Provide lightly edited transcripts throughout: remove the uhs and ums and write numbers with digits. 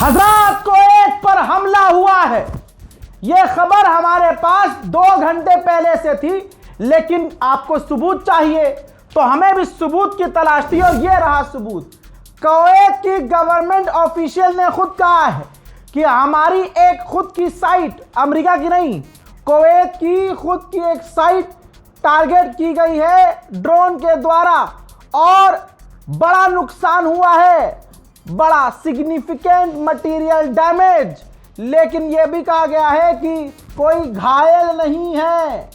हजरात कुवैत पर हमला हुआ है। यह खबर हमारे पास 2 घंटे पहले से थी, लेकिन आपको सबूत चाहिए तो हमें भी सबूत की तलाश थी और यह रहा सबूत। कुवैत की गवर्नमेंट ऑफिशियल ने खुद कहा है कि हमारी एक खुद की साइट, अमेरिका की नहीं, कुवैत की खुद की एक साइट टारगेट की गई है ड्रोन के द्वारा और बड़ा नुकसान हुआ है, बड़ा सिग्निफिकेंट मटेरियल डैमेज। लेकिन यह भी कहा गया है कि कोई घायल नहीं है,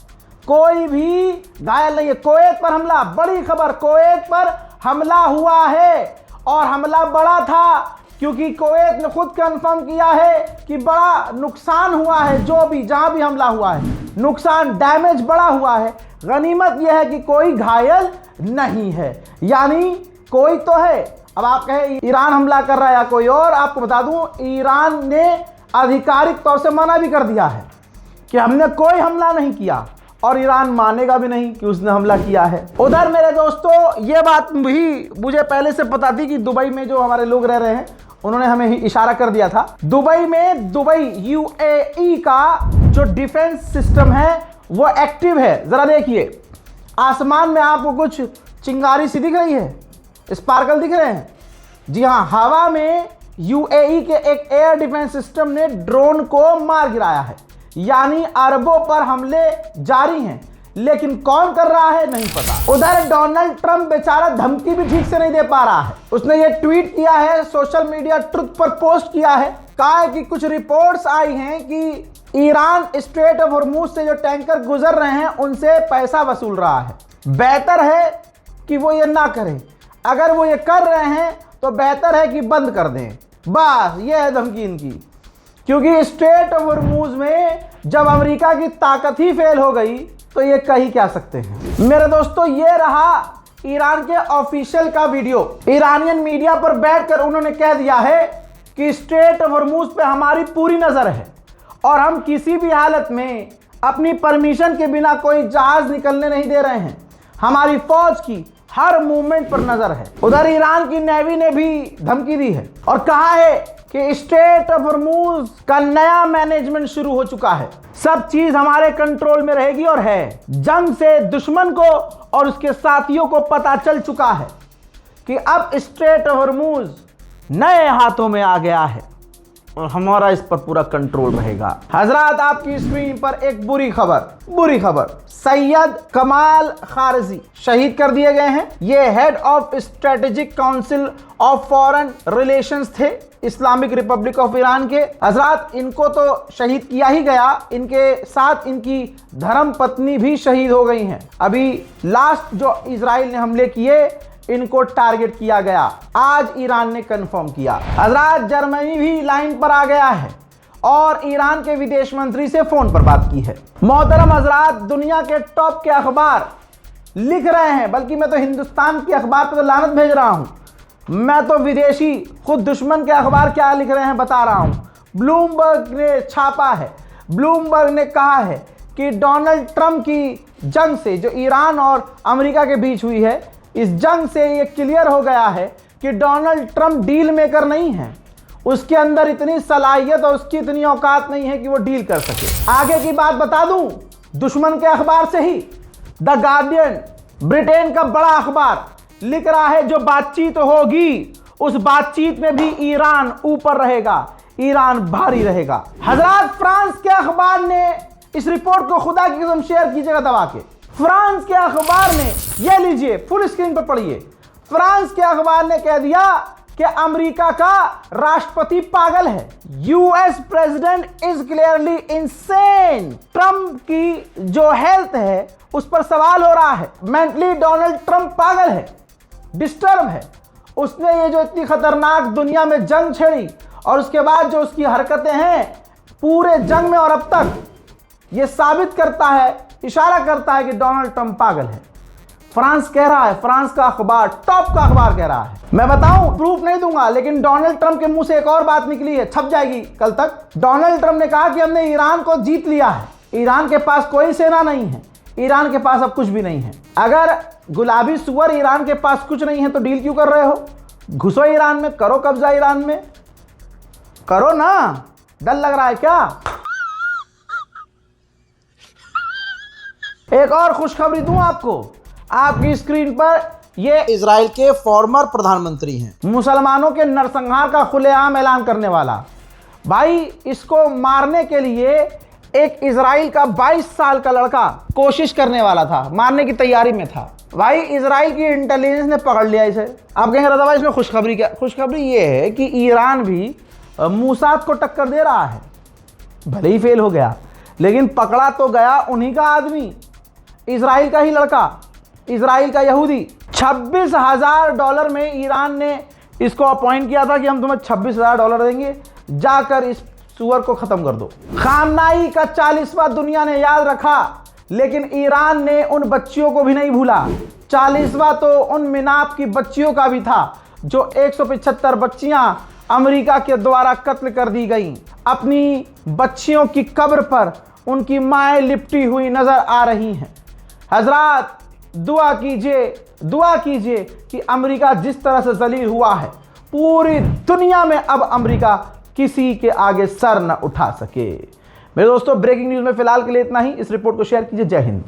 कोई भी घायल नहीं है। कुवैत पर हमला, बड़ी खबर, कुवैत पर हमला हुआ है और हमला बड़ा था क्योंकि कुवैत ने खुद कंफर्म किया है कि बड़ा नुकसान हुआ है। जो भी जहां भी हमला हुआ है, नुकसान, डैमेज बड़ा हुआ है। गनीमत यह है कि कोई घायल नहीं है, यानी कोई तो है। अब आप कहें ईरान हमला कर रहा है या कोई और, आपको बता दूं ईरान ने आधिकारिक तौर से मना भी कर दिया है कि हमने कोई हमला नहीं किया और ईरान मानेगा भी नहीं कि उसने हमला किया है। उधर मेरे दोस्तों, ये बात भी मुझे पहले से पता थी कि दुबई में जो हमारे लोग रह रहे हैं उन्होंने हमें ही इशारा कर दिया था। दुबई यूएई का जो डिफेंस सिस्टम है वो एक्टिव है। जरा देखिए, आसमान में आपको कुछ चिंगारी सी दिख रही है, स्पार्कल दिख रहे हैं? जी हाँ, हवा में यूएई के एक एयर डिफेंस सिस्टम ने ड्रोन को मार गिराया है, यानी अरबों पर हमले जारी हैं। लेकिन कौन कर रहा है नहीं पता। उधर डोनाल्ड ट्रंप बेचारा धमकी भी ठीक से नहीं दे पा रहा है। उसने ये ट्वीट किया है, सोशल मीडिया ट्रुथ पर पोस्ट किया है, कहा है कि कुछ रिपोर्ट्स आई हैं कि ईरान स्ट्रेट ऑफ हॉर्मुज से जो टैंकर गुजर रहे हैं उनसे पैसा वसूल रहा है। बेहतर है कि वो ये ना करें, अगर वो ये कर रहे हैं तो बेहतर है कि बंद कर दें। बस ये है धमकी इनकी, क्योंकि स्ट्रेट ऑफ हॉर्मुज में जब अमेरिका की ताकत ही फेल हो गई तो ये कह ही क्या सकते हैं। मेरे दोस्तों, ये रहा ईरान के ऑफिशियल का वीडियो। ईरानियन मीडिया पर बैठकर उन्होंने कह दिया है कि स्ट्रेट ऑफ हॉर्मुज पे हमारी पूरी नजर है और हम किसी भी हालत में अपनी परमिशन के बिना कोई जहाज निकलने नहीं दे रहे हैं। हमारी फौज की हर मूवमेंट पर नजर है। उधर ईरान की नेवी ने भी धमकी दी है और कहा है कि स्ट्रेट ऑफ हॉर्मुज का नया मैनेजमेंट शुरू हो चुका है, सब चीज हमारे कंट्रोल में रहेगी और है। जंग से दुश्मन को और उसके साथियों को पता चल चुका है कि अब स्ट्रेट ऑफ हॉर्मुज नए हाथों में आ गया है और हमारा इस पर पूरा कंट्रोल रहेगा। हजरात, आपकी स्क्रीन पर एक बुरी खबर, सैयद कमाल खारजी शहीद कर दिए गए हैं। ये head of strategic council of foreign relations थे इस्लामिक रिपब्लिक ऑफ ईरान के। हजरात, इनको तो शहीद किया ही गया, इनके साथ इनकी धर्म पत्नी भी शहीद हो गई हैं। अभी लास्ट जो इजराइल ने हमले किए, इनको टारगेट किया गया, आज ईरान ने कंफर्म किया। हजरात, जर्मनी भी लाइन पर आ गया है और ईरान के विदेश मंत्री से फोन पर बात की है। मोहतरम हजरात, दुनिया के टॉप के अखबार लिख रहे हैं, बल्कि मैं तो हिंदुस्तान की अखबार पर लानत भेज रहा हूं, मैं तो विदेशी खुद दुश्मन के अखबार क्या लिख रहे हैं बता रहा हूं। ब्लूमबर्ग ने छापा है, ब्लूमबर्ग ने कहा है कि डोनाल्ड ट्रंप की जंग से, जो ईरान और अमेरिका के बीच हुई है, इस जंग से ये क्लियर हो गया है कि डोनाल्ड ट्रंप डील मेकर नहीं है। उसके अंदर इतनी सलाहियत और उसकी इतनी औकात नहीं है कि वो डील कर सके। आगे की बात बता दूं, दुश्मन के अखबार से ही द गार्डियन, ब्रिटेन का बड़ा अखबार, लिख रहा है जो बातचीत होगी उस बातचीत में भी ईरान ऊपर रहेगा, ईरान भारी रहेगा। हजरात, फ्रांस के अखबार ने इस रिपोर्ट को खुदा की कसम शेयर कीजिएगा दबा के। फ्रांस के अखबार ने, ये लीजिए फुल स्क्रीन पर पढ़िए, फ्रांस के अखबार ने कह दिया कि अमेरिका का राष्ट्रपति पागल है। US president is clearly insane. Trump की जो हेल्थ है उस पर सवाल हो रहा है। मेंटली डोनाल्ड ट्रंप पागल है, डिस्टर्ब है। उसने ये जो इतनी खतरनाक दुनिया में जंग छेड़ी और उसके बाद जो उसकी हरकतें हैं पूरे जंग में और अब तक, ये साबित करता है, इशारा करता है कि डोनाल्ड ट्रंप पागल है। फ्रांस कह रहा है, फ्रांस का अखबार, टॉप का अखबार कह रहा है। मैं बताऊं, प्रूफ नहीं दूंगा, लेकिन डोनाल्ड ट्रंप के मुंह से एक और बात निकली है, छप जाएगी कल तक। डोनाल्ड ट्रंप ने कहा कि हमने ईरान को जीत लिया है, ईरान के पास कोई सेना नहीं है, ईरान के पास अब कुछ भी नहीं है। अगर गुलाबी सुअर ईरान के पास कुछ नहीं है तो डील क्यों कर रहे हो? घुसो ईरान में, करो कब्जा ईरान में। करो ना, डर लग रहा है क्या? एक और खुशखबरी दूं आपको, आपकी स्क्रीन पर ये इजराइल के फॉर्मर प्रधानमंत्री हैं। मुसलमानों के नरसंहार का खुलेआम ऐलान करने वाला भाई, इसको मारने के लिए एक इजराइल का 22 साल का लड़का कोशिश करने वाला था, मारने की तैयारी में था भाई। इजराइल की इंटेलिजेंस ने पकड़ लिया इसे। आप कहेंगे रजा भाई इसमें खुशखबरी क्या? खुशखबरी ये है कि ईरान भी मूसाद को टक्कर दे रहा है, भले ही फेल हो गया लेकिन पकड़ा तो गया उन्हीं का आदमी, इजराइल का ही लड़का, इजराइल का यहूदी। $26,000 में ईरान ने इसको अपॉइंट किया था कि हम तुम्हें $26,000 देंगे, जाकर इस सुअर को खत्म कर दो। खामनाई का 40वां दुनिया ने याद रखा, लेकिन ईरान ने उन बच्चियों को भी नहीं भूला। 40वां तो उन मिनाप की बच्चियों का भी था जो 175 बच्चियां अमेरिका के द्वारा कत्ल कर दी गईं। अपनी बच्चियों की कब्र पर उनकी माएं लिपटी हुई नजर आ रही हैं। हजरात, दुआ कीजिए कि अमेरिका जिस तरह से जलील हुआ है, पूरी दुनिया में अब अमेरिका किसी के आगे सर न उठा सके। मेरे दोस्तों, ब्रेकिंग न्यूज में फिलहाल के लिए इतना ही। इस रिपोर्ट को शेयर कीजिए। जय हिंद।